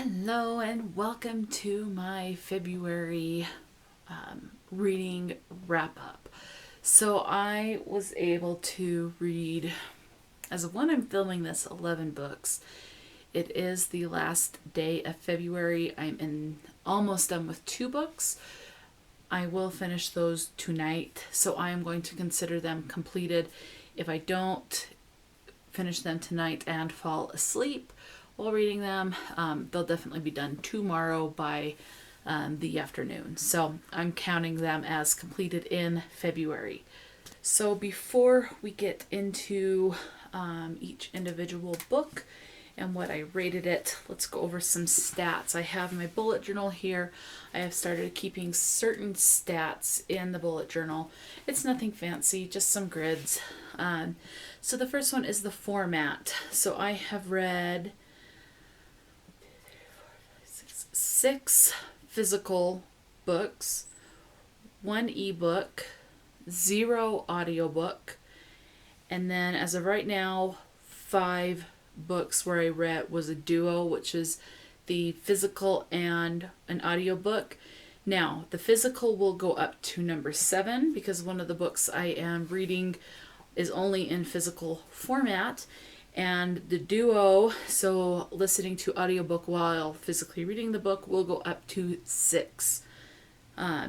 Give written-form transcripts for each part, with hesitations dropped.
Hello and welcome to my February reading wrap up. So I was able to read, as of when I'm filming this, 11 books. It is the last day of February. Almost done with 2 books. I will finish those tonight, so I am going to consider them completed. If I don't finish them tonight and fall asleep while reading them, they'll definitely be done tomorrow by the afternoon. So I'm counting them as completed in February. So before we get into each individual book and what I rated it, let's go over some stats. I have my bullet journal here. I have started keeping certain stats in the bullet journal. It's nothing fancy, just some grids. So the first one is the format. So I have read 6 physical books, 1 ebook, 0 audiobook, and then as of right now, 5 books where I read was a duo, which is the physical and an audiobook. Now, the physical will go up to number 7 because one of the books I am reading is only in physical format. And the duo, so listening to audiobook while physically reading the book, will go up to 6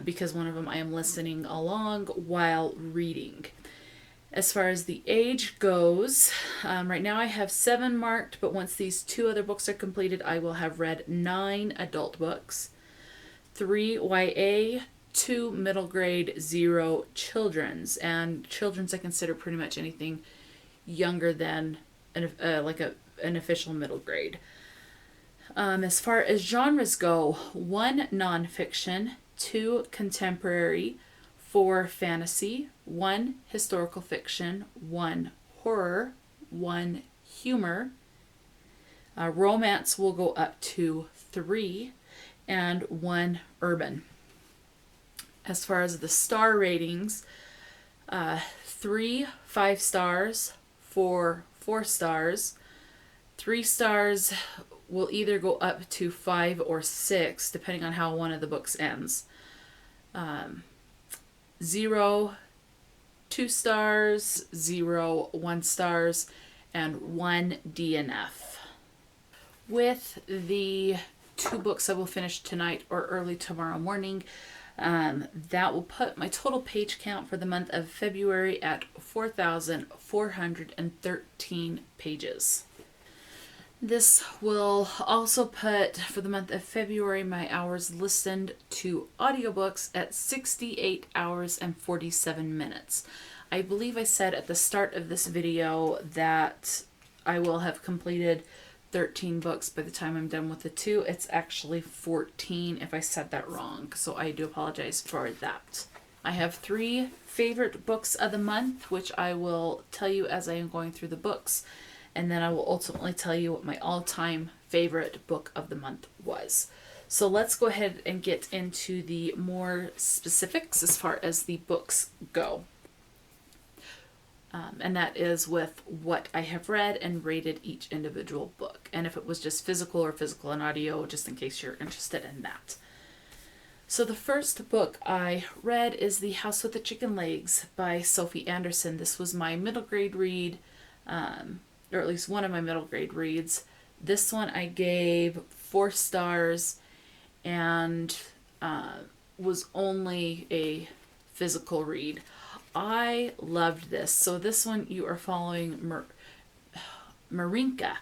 because one of them I am listening along while reading. As far as the age goes, right now I have 7 marked, but once these 2 other books are completed, I will have read 9 adult books, 3 YA, 2 middle grade, 0 children's. And children's I consider pretty much anything younger than an official middle grade. As far as genres go, 1 nonfiction, 2 contemporary, 4 fantasy, 1 historical fiction, 1 horror, 1 humor. Romance will go up to 3, and 1 urban. As far as the star ratings, 3 5 stars, 4 4 stars. 3 stars will either go up to 5 or 6, depending on how one of the books ends. 0 2 stars, 0 1 stars, and 1 DNF. With the 2 books I will finish tonight or early tomorrow morning, that will put my total page count for the month of February at 4,413 pages. This will also put, for the month of February, my hours listened to audiobooks at 68 hours and 47 minutes. I believe I said at the start of this video that I will have completed 13 books by the time I'm done with the 2. It's actually 14 if I said that wrong, so I do apologize for that. I have 3 favorite books of the month, which I will tell you as I am going through the books, and then I will ultimately tell you what my all-time favorite book of the month was. So let's go ahead and get into the more specifics as far as the books go. And that is with what I have read and rated each individual book. And if it was just physical or physical and audio, just in case you're interested in that. So the first book I read is The House with the Chicken Legs by Sophie Anderson. This was my middle grade read, or at least one of my middle grade reads. This one I gave 4 stars and was only a physical read. I loved this. So this one you are following Marinka.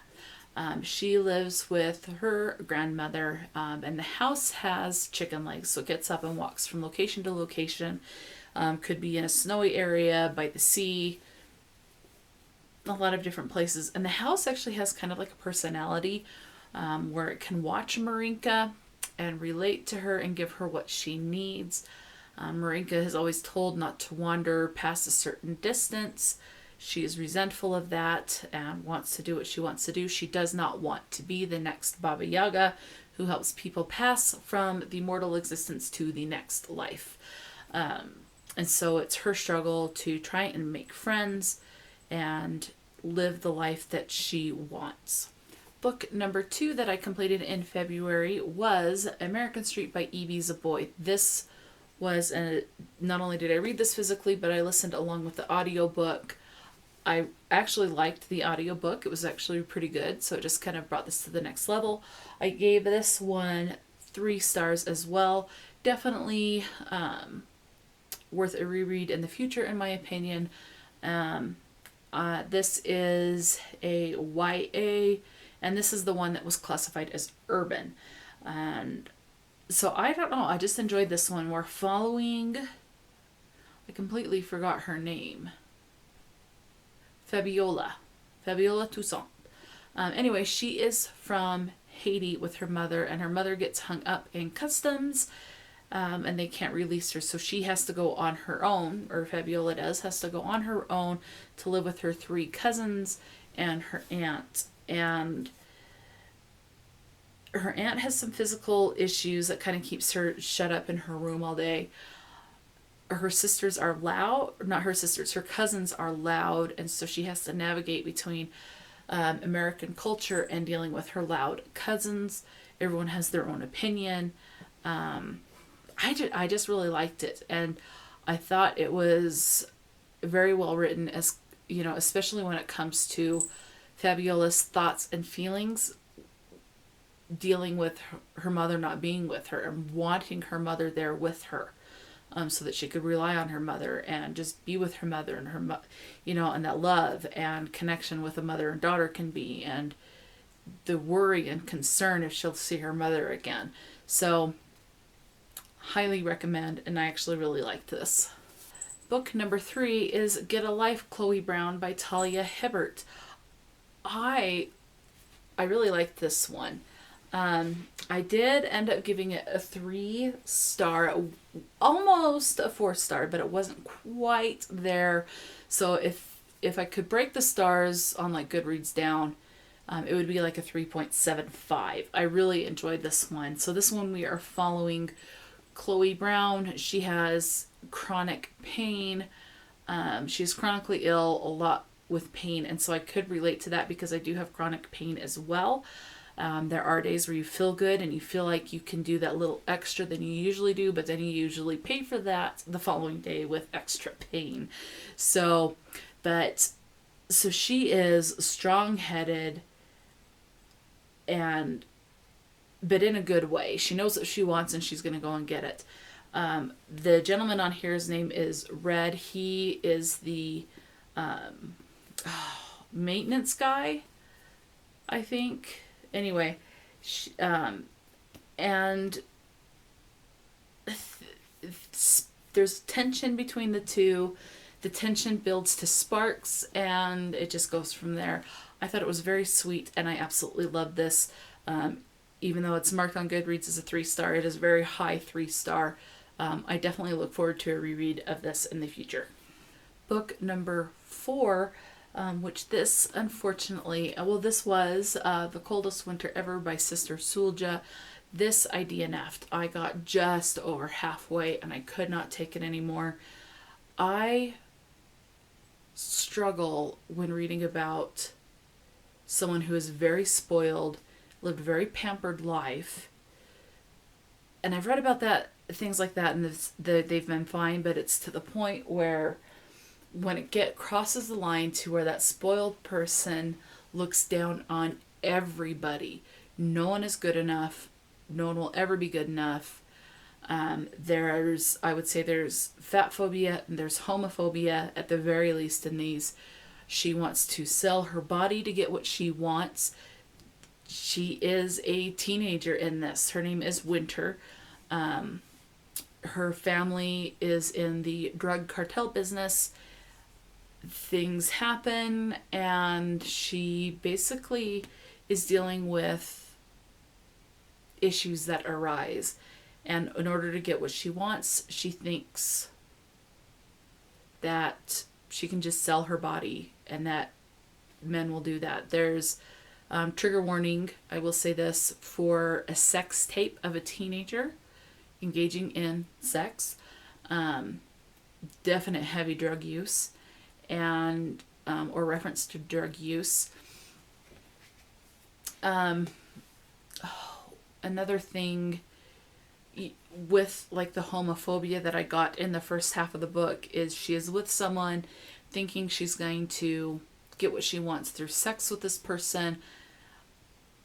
She lives with her grandmother, and the house has chicken legs, so it gets up and walks from location to location. Could be in a snowy area, by the sea, a lot of different places. And the house actually has kind of like a personality where it can watch Marinka and relate to her and give her what she needs. Marinka is always told not to wander past a certain distance. She is resentful of that and wants to do what she wants to do. She does not want to be the next Baba Yaga who helps people pass from the mortal existence to the next life. And so it's her struggle to try and make friends and live the life that she wants. Book number 2 that I completed in February was American Street by Evie Zoboi. This was, not only did I read this physically, but I listened along with the audiobook. I actually liked the audiobook. It was actually pretty good, so it just kind of brought this to the next level. I gave this one 3 stars as well. Definitely worth a reread in the future, in my opinion. This is a YA, and this is the one that was classified as urban. And so I don't know, I just enjoyed this one. We're following, I completely forgot her name. Fabiola Toussaint. Anyway, she is from Haiti with her mother, and her mother gets hung up in customs, and they can't release her, so she has to go on her own, or Fabiola has to go on her own to live with her 3 cousins and her aunt. And her aunt has some physical issues that kind of keeps her shut up in her room all day. Her sisters are loud, not her sisters, her cousins are loud, and so she has to navigate between American culture and dealing with her loud cousins. Everyone has their own opinion. I just really liked it, and I thought it was very well written, as you know, especially when it comes to Fabiola's thoughts and feelings, dealing with her mother not being with her and wanting her mother there with her. So that she could rely on her mother and just be with her mother, and her, and that love and connection with a mother and daughter can be, and the worry and concern if she'll see her mother again. So, highly recommend, and I actually really liked this. Book number 3 is Get a Life, Chloe Brown by Talia Hibbert. I really liked this one. I did end up giving it a 3-star, almost a 4-star, but it wasn't quite there. So if I could break the stars on like Goodreads down, it would be like a 3.75. I really enjoyed this one. So this one we are following Chloe Brown. She has chronic pain. She's chronically ill, a lot with pain, and so I could relate to that because I do have chronic pain as well. There are days where you feel good and you feel like you can do that little extra than you usually do, but then you usually pay for that the following day with extra pain. So she is strong-headed, but in a good way. She knows what she wants and she's going to go and get it. The gentleman on here, his name is Reid. He is the maintenance guy, I think. Anyway, there's tension between the two. The tension builds to sparks, and it just goes from there. I thought it was very sweet, and I absolutely loved this. Even though it's marked on Goodreads as a 3-star, it is a very high 3-star. I definitely look forward to a reread of this in the future. Book number 4, which this, unfortunately, this was The Coldest Winter Ever by Sister Souljah. This I DNF'd. I got just over halfway and I could not take it anymore. I struggle when reading about someone who is very spoiled, lived a very pampered life. And I've read about that, things like that, and they've been fine, but it's to the point where when it crosses the line to where that spoiled person looks down on everybody. No one is good enough. No one will ever be good enough. I would say there's fat phobia and there's homophobia at the very least in these. She wants to sell her body to get what she wants. She is a teenager in this. Her name is Winter. Her family is in the drug cartel business. Things happen, and she basically is dealing with issues that arise. And in order to get what she wants, she thinks that she can just sell her body and that men will do that. There's trigger warning, I will say this, for a sex tape of a teenager engaging in sex. Definite heavy drug use. And or reference to drug use. Um, Another thing with like the homophobia that I got in the first half of the book is she is with someone thinking she's going to get what she wants through sex with this person.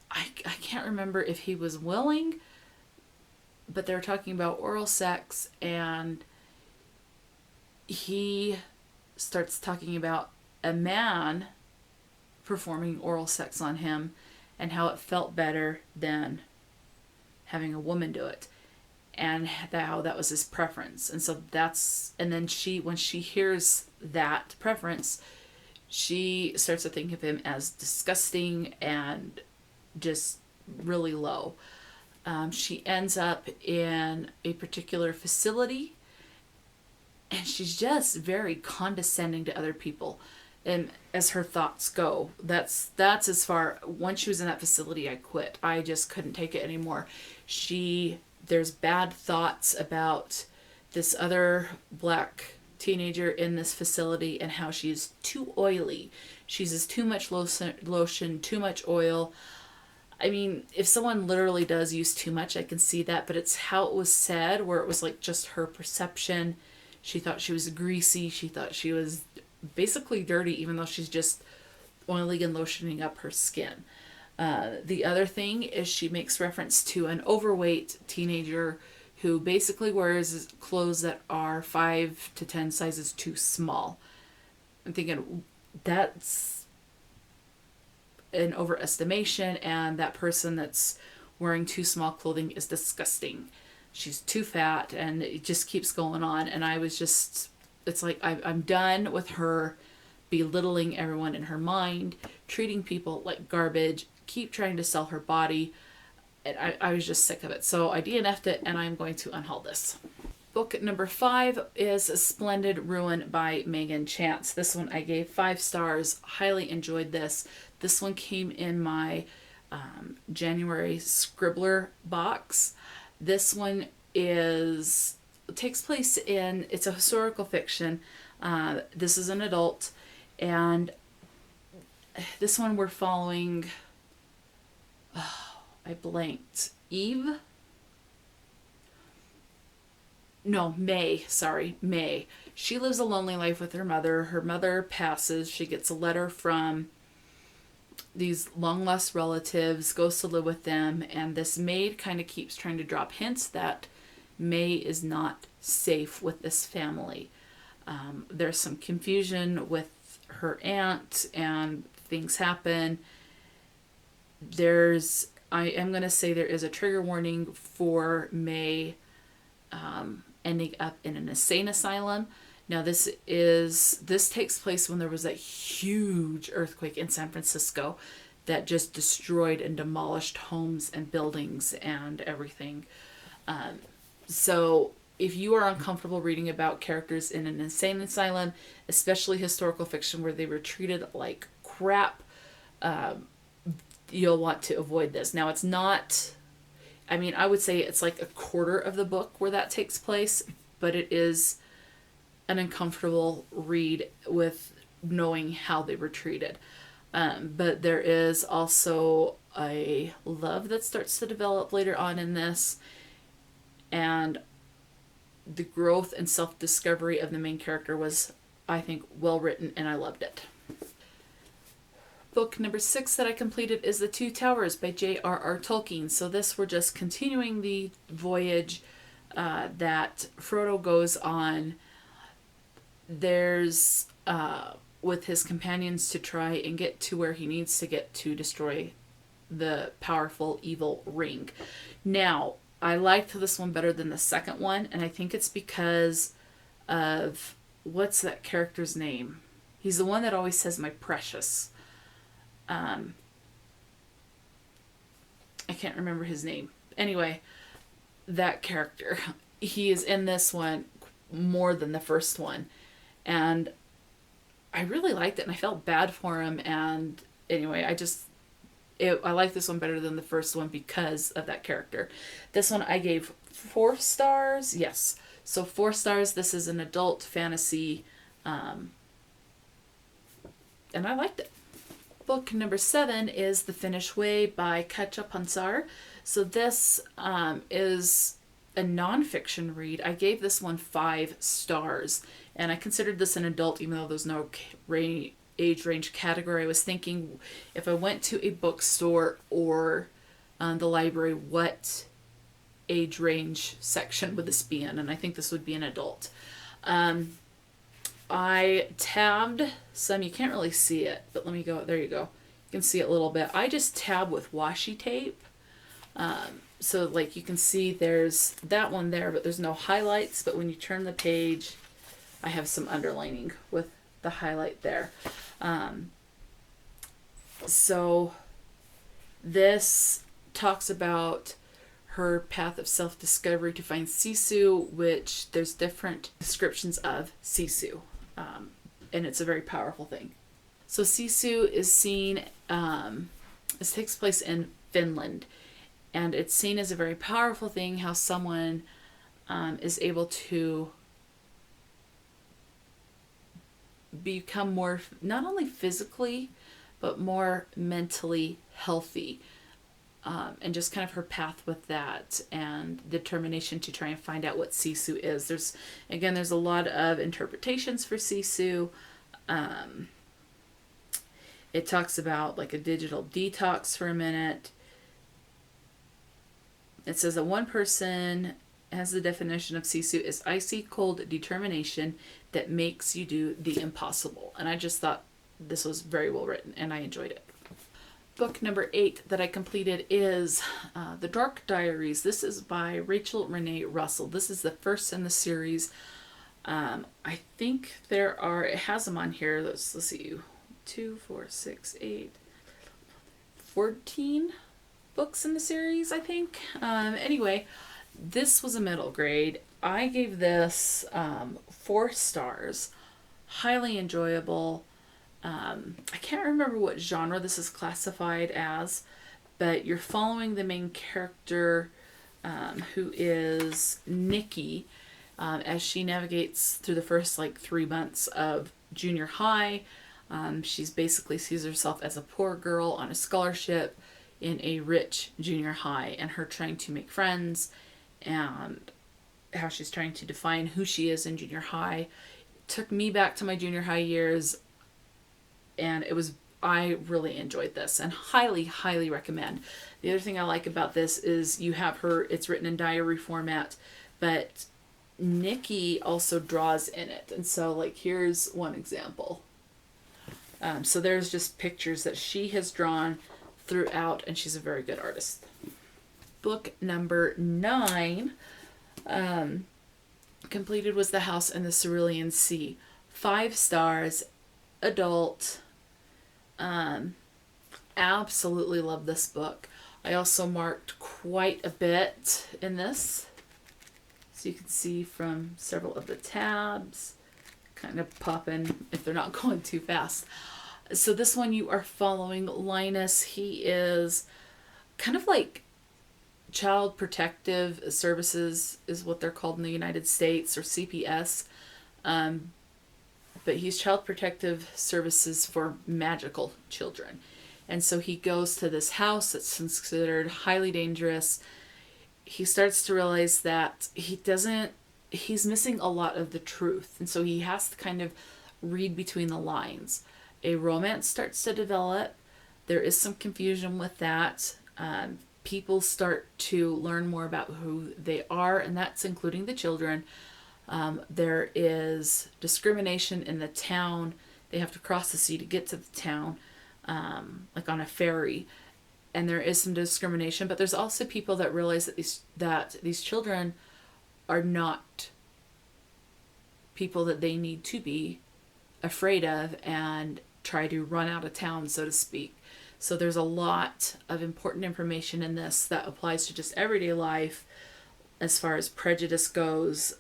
I can't remember if he was willing, but they were talking about oral sex, and he starts talking about a man performing oral sex on him and how it felt better than having a woman do it, and how that was his preference. And so and then when she hears that preference, she starts to think of him as disgusting and just really low. She ends up in a particular facility, and she's just very condescending to other people. And as her thoughts go, that's as far. Once she was in that facility, I quit. I just couldn't take it anymore. There's bad thoughts about this other black teenager in this facility and how she's too oily. She uses too much lotion, too much oil. I mean, if someone literally does use too much, I can see that, but it's how it was said, where it was like just her perception. She thought she was greasy. She thought she was basically dirty, even though she's just oiling and lotioning up her skin. The other thing is she makes reference to an overweight teenager who basically wears clothes that are 5 to 10 sizes too small. I'm thinking that's an overestimation, and that person that's wearing too small clothing is disgusting. She's too fat, and it just keeps going on. And I was just, it's like I'm done with her belittling everyone in her mind, treating people like garbage, keep trying to sell her body. And I was just sick of it. So I DNF'd it, and I'm going to unhaul this. Book number 5 is A Splendid Ruin by Megan Chance. This one I gave 5 stars. Highly enjoyed this. This one came in my January Scribbler box. This one takes place it's a historical fiction. This is an adult, and this one we're following, I blanked. May. She lives a lonely life with her mother. Her mother passes. She gets a letter from these long-lost relatives, goes to live with them, and this maid kind of keeps trying to drop hints that May is not safe with this family. There's some confusion with her aunt, and things happen. I am going to say there is a trigger warning for May ending up in an insane asylum. Now this takes place when there was that huge earthquake in San Francisco that just destroyed and demolished homes and buildings and everything. So if you are uncomfortable reading about characters in an insane asylum, especially historical fiction where they were treated like crap, you'll want to avoid this. Now it's not, I would say it's like a quarter of the book where that takes place, but it is an uncomfortable read with knowing how they were treated. But there is also a love that starts to develop later on in this, and the growth and self-discovery of the main character was, I think, well written, and I loved it. Book number 6 that I completed is The Two Towers by J.R.R. Tolkien. So this, we're just continuing the voyage that Frodo goes on. There's with his companions to try and get to where he needs to get to destroy the powerful evil ring. Now, I liked this one better than the second one, and I think it's because of, what's that character's name? He's the one that always says "my precious." I can't remember his name. Anyway, that character, he is in this one more than the first one, and I really liked it, and I felt bad for him. And anyway, I like this one better than the first one because of that character. This one I gave 4 stars. Yes, so 4 stars. This is an adult fantasy, and I liked it. Book number 7 is The Finnish Way by Katja Pantzar. So this is a nonfiction read. I gave this one 5 stars, and I considered this an adult, even though there's no age range category. I was thinking if I went to a bookstore or the library, what age range section would this be in? And I think this would be an adult. I tabbed some. You can't really see it, but let me go. There you go. You can see it a little bit. I just tab with washi tape. So like you can see there's that one there, but there's no highlights. But when you turn the page, I have some underlining with the highlight there. So this talks about her path of self-discovery to find Sisu, which there's different descriptions of Sisu. And it's a very powerful thing. So Sisu is seen, this takes place in Finland, and it's seen as a very powerful thing, how someone is able to become more, not only physically, but more mentally healthy. And just kind of her path with that and determination to try and find out what Sisu is. There's a lot of interpretations for Sisu. It talks about like a digital detox for a minute. It says that one person has the definition of Sisu is icy cold determination that makes you do the impossible. And I just thought this was very well written and I enjoyed it. Book number 8 that I completed is The Dork Diaries. This is by Rachel Renee Russell. This is the first in the series. I think it has them on here. Let's see, 2, 4, 6, 8, 14 books in the series, I think. Anyway, this was a middle grade. I gave this 4 stars. Highly enjoyable. I can't remember what genre this is classified as, but you're following the main character, who is Nikki, as she navigates through the first 3 months of junior high. She's basically sees herself as a poor girl on a scholarship in a rich junior high, and her trying to make friends and how she's trying to define who she is in junior high. It took me back to my junior high years. And I really enjoyed this and highly, highly recommend. The other thing I like about this is you have it's written in diary format, but Nikki also draws in it. And so here's one example. So there's just pictures that she has drawn throughout, and she's a very good artist. Book number 9 completed was The House in the Cerulean Sea. 5 stars, adult. Absolutely love this book. I also marked quite a bit in this, so you can see from several of the tabs kind of popping if they're not going too fast. So this one you are following Linus. He is kind of like Child Protective Services is what they're called in the United States, or CPS. But he's Child Protective Services for magical children. And so he goes to this house that's considered highly dangerous. He starts to realize that he's missing a lot of the truth. And so he has to kind of read between the lines. A romance starts to develop. There is some confusion with that. People start to learn more about who they are, and that's including the children. There is discrimination in the town. They have to cross the sea to get to the town, like on a ferry. And there is some discrimination, but there's also people that realize that these children are not people that they need to be afraid of and try to run out of town, so to speak. So there's a lot of important information in this that applies to just everyday life as far as prejudice goes.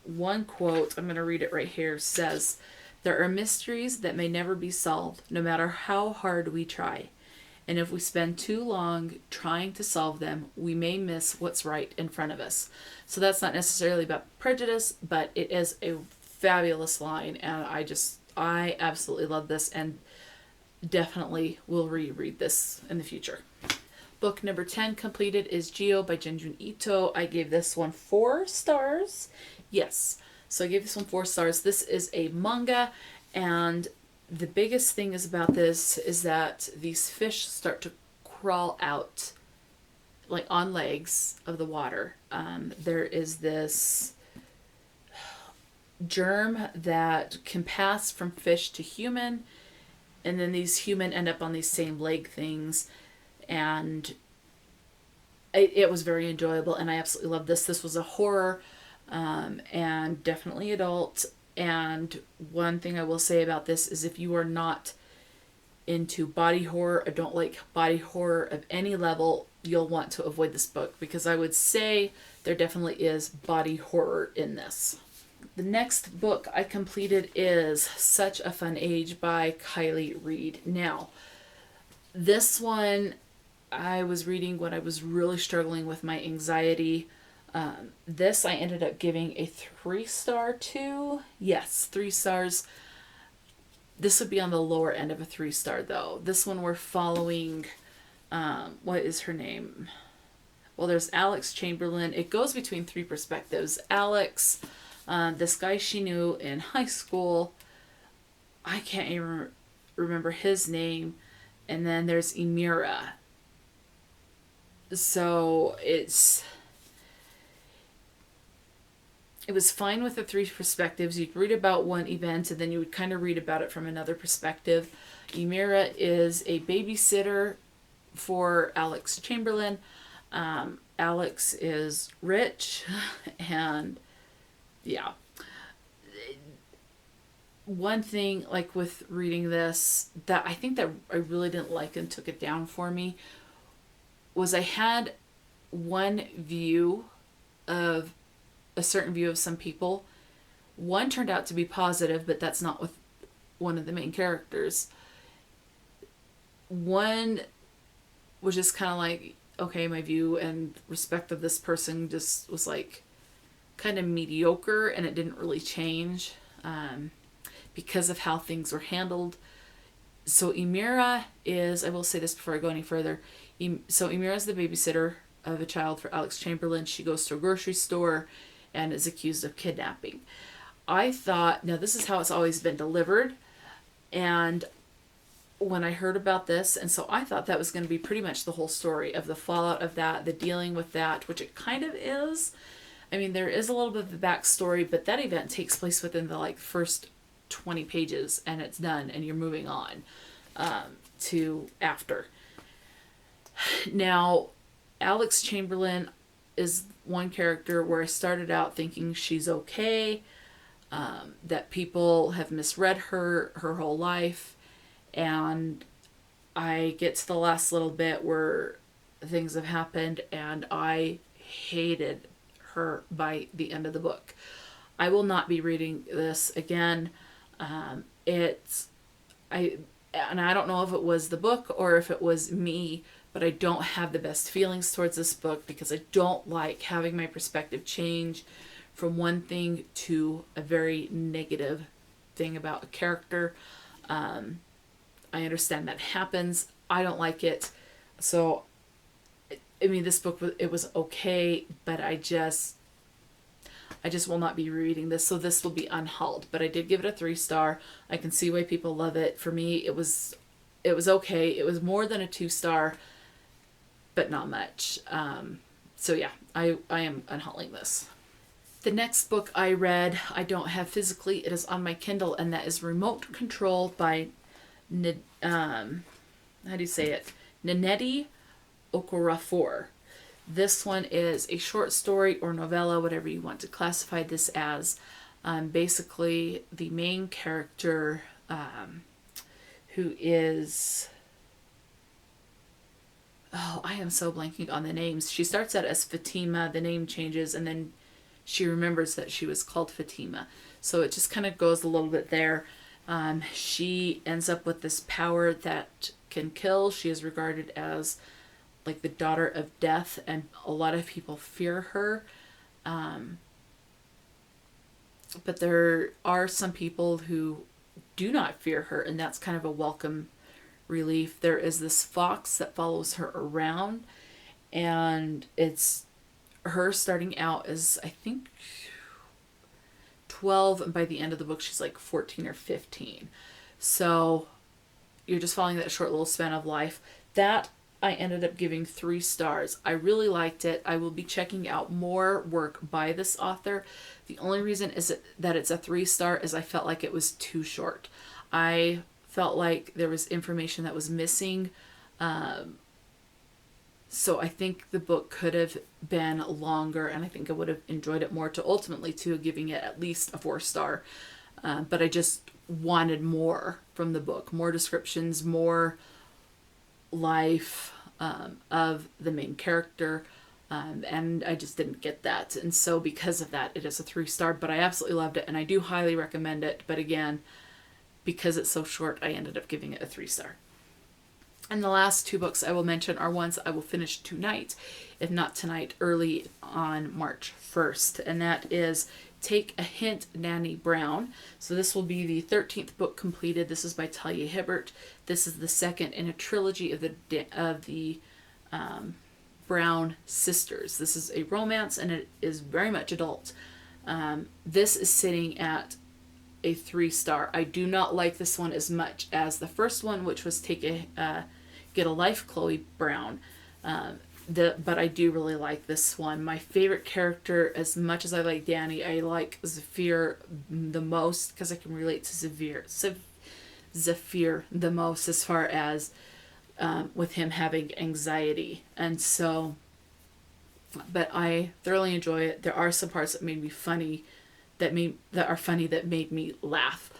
One quote, I'm going to read it right here, says, "There are mysteries that may never be solved, no matter how hard we try. And if we spend too long trying to solve them, we may miss what's right in front of us." So that's not necessarily about prejudice, but it is a fabulous line. And I absolutely love this. And definitely will reread this in the future. Book number 10 completed is Geo by Junji Ito. I gave this one 4 stars. Yes, so I gave this one 4 stars. This is a manga, and the biggest thing is about this is that these fish start to crawl out like on legs of the water. There is this germ that can pass from fish to human, and then these human end up on these same leg things, and it was very enjoyable, and I absolutely loved this. This was a horror, and definitely adult. And one thing I will say about this is if you are not into body horror or don't like body horror of any level, you'll want to avoid this book, because I would say there definitely is body horror in this. The next book I completed is Such a Fun Age by Kylie Reid. Now, this one I was reading when I was really struggling with my anxiety. This I ended up giving a 3-star to. Yes, 3 stars. This would be on the lower end of a 3-star though. This one we're following, what is her name? Well, there's Alex Chamberlain. It goes between 3 perspectives. Alex, this guy she knew in high school. I can't even remember his name. And then there's Emira. So it was fine with the 3 perspectives. You'd read about one event and then you would kind of read about it from another perspective. Emira is a babysitter for Alex Chamberlain. Alex is rich, and yeah. One thing, like with reading this, that I think that I really didn't like and took it down for me was I had one view of a certain view of some people. One turned out to be positive, but that's not with one of the main characters. One was just kind of like, okay, my view and respect of this person just was like kind of mediocre, and it didn't really change because of how things were handled. So Emira is, I will say this before I go any further, so Emira is the babysitter of a child for Alex Chamberlain. She goes to a grocery store and is accused of kidnapping. I thought, now this is how it's always been delivered, and when I heard about this, and so I thought that was going to be pretty much the whole story of the fallout of that, the dealing with that, which it kind of is. I mean, there is a little bit of the backstory, but that event takes place within the like first 20 pages, and it's done, and you're moving on to after. Now, Alex Chamberlain is one character where I started out thinking she's okay, that people have misread her whole life, and I get to the last little bit where things have happened, and I hated her by the end of the book. I will not be reading this again. I don't know if it was the book or if it was me, but I don't have the best feelings towards this book because I don't like having my perspective change from one thing to a very negative thing about a character. I understand that happens. I don't like it. So, I mean, this book, it was okay, but I just will not be reading this. So this will be unhauled, but I did give it a 3-star. I can see why people love it. For me, it was okay. It was more than a 2-star, but not much. So yeah, I am unhauling this. The next book I read, I don't have physically. It is on my Kindle, and that is Remote Control by Nnedi Okorafor. This one is a short story or novella, whatever you want to classify this as. Basically, the main character, who is... Oh, I am so blanking on the names. She starts out as Fatima, the name changes, and then she remembers that she was called Fatima. So it just kind of goes a little bit there. She ends up with this power that can kill. She is regarded as like the daughter of death, and a lot of people fear her. But there are some people who do not fear her, and that's kind of a welcome relief. There is this fox that follows her around, and it's her starting out as, I think, 12, and by the end of the book she's like 14 or 15. So you're just following that short little span of life. That I ended up giving 3 stars. I really liked it. I will be checking out more work by this author. The only reason is that it's a 3-star is I felt like it was too short. I felt like there was information that was missing. So I think the book could have been longer, and I think I would have enjoyed it more, to ultimately to giving it at least a 4-star. But I just wanted more from the book, more descriptions, more life of the main character, and I just didn't get that. And so because of that, it is a 3-star, but I absolutely loved it, and I do highly recommend it. But again, because it's so short, I ended up giving it a 3-star. And the last 2 books I will mention are ones I will finish tonight, if not tonight, early on March 1st. And that is Take a Hint, Nanny Brown. So this will be the 13th book completed. This is by Talia Hibbert. This is the second in a trilogy of the Brown sisters. This is a romance, and it is very much adult. This is sitting at a 3-star. I do not like this one as much as the first one, which was Get a Life, Chloe Brown. But I do really like this one. My favorite character, as much as I like Dani, I like Zephyr the most, because I can relate to Zephyr the most, as far as with him having anxiety. And so, but I thoroughly enjoy it. There are some parts that made me funny, that made me laugh.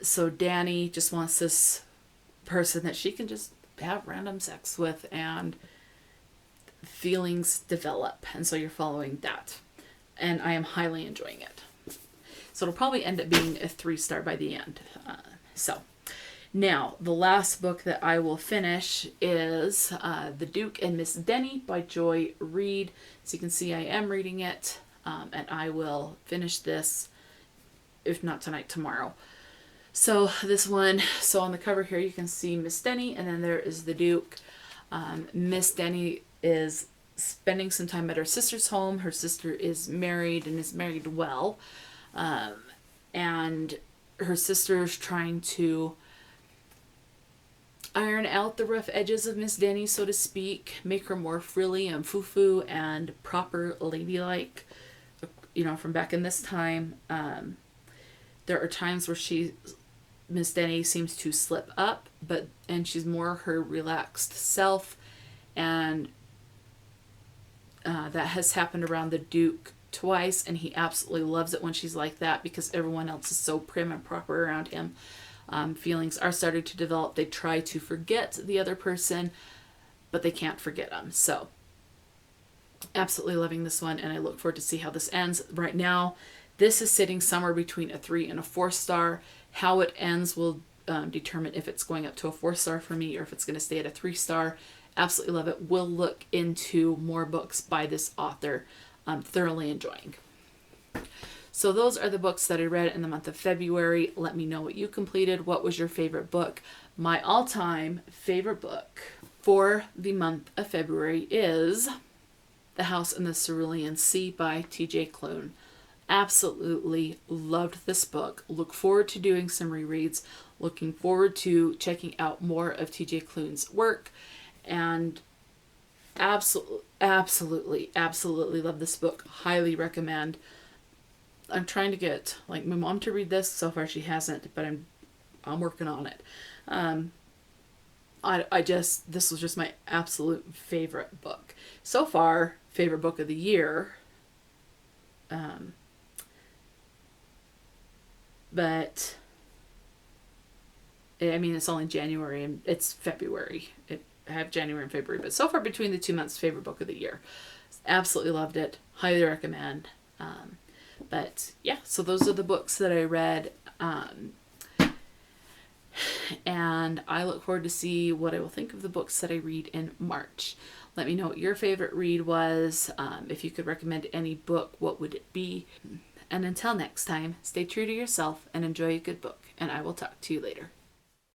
So Dani just wants this person that she can just have random sex with, and feelings develop, and so you're following that, and I am highly enjoying it. So it'll probably end up being a 3-star by the end. So now the last book that I will finish is The Duke and Miss Denny by Joy Reid. So you can see I am reading it, and I will finish this, if not tonight, tomorrow. So this one, so on the cover here you can see Miss Denny, and then there is the Duke. Miss Denny is spending some time at her sister's home. Her sister is married, and is married well. And her sister is trying to iron out the rough edges of Miss Denny, so to speak, make her more frilly and foo-foo and proper ladylike, from back in this time. There are times where Miss Denny seems to slip up, and she's more her relaxed self, and that has happened around the Duke twice, and he absolutely loves it when she's like that, because everyone else is so prim and proper around him. Feelings are starting to develop. They try to forget the other person, but they can't forget them. So absolutely loving this one, and I look forward to see how this ends. Right now, this is sitting somewhere between a 3 and a 4-star. How it ends will determine if it's going up to a 4-star for me, or if it's going to stay at a 3-star. Absolutely love it. We'll look into more books by this author. I'm thoroughly enjoying. So those are the books that I read in the month of February. Let me know what you completed. What was your favorite book? My all-time favorite book for the month of February is The House in the Cerulean Sea by T.J. Klune. Absolutely loved this book. Look forward to doing some rereads. Looking forward to checking out more of T.J. Klune's work. And absolutely love this book. Highly recommend. I'm trying to get my mom to read this. So far she hasn't, but I'm working on it. This was just my absolute favorite book. So far, favorite book of the year. But I mean, it's only January and it's February. I have January and February, but so far between the 2 months, favorite book of the year. Absolutely loved it. Highly recommend. But yeah, so those are the books that I read. And I look forward to see what I will think of the books that I read in March. Let me know what your favorite read was. If you could recommend any book, what would it be? And until next time, stay true to yourself and enjoy a good book. And I will talk to you later.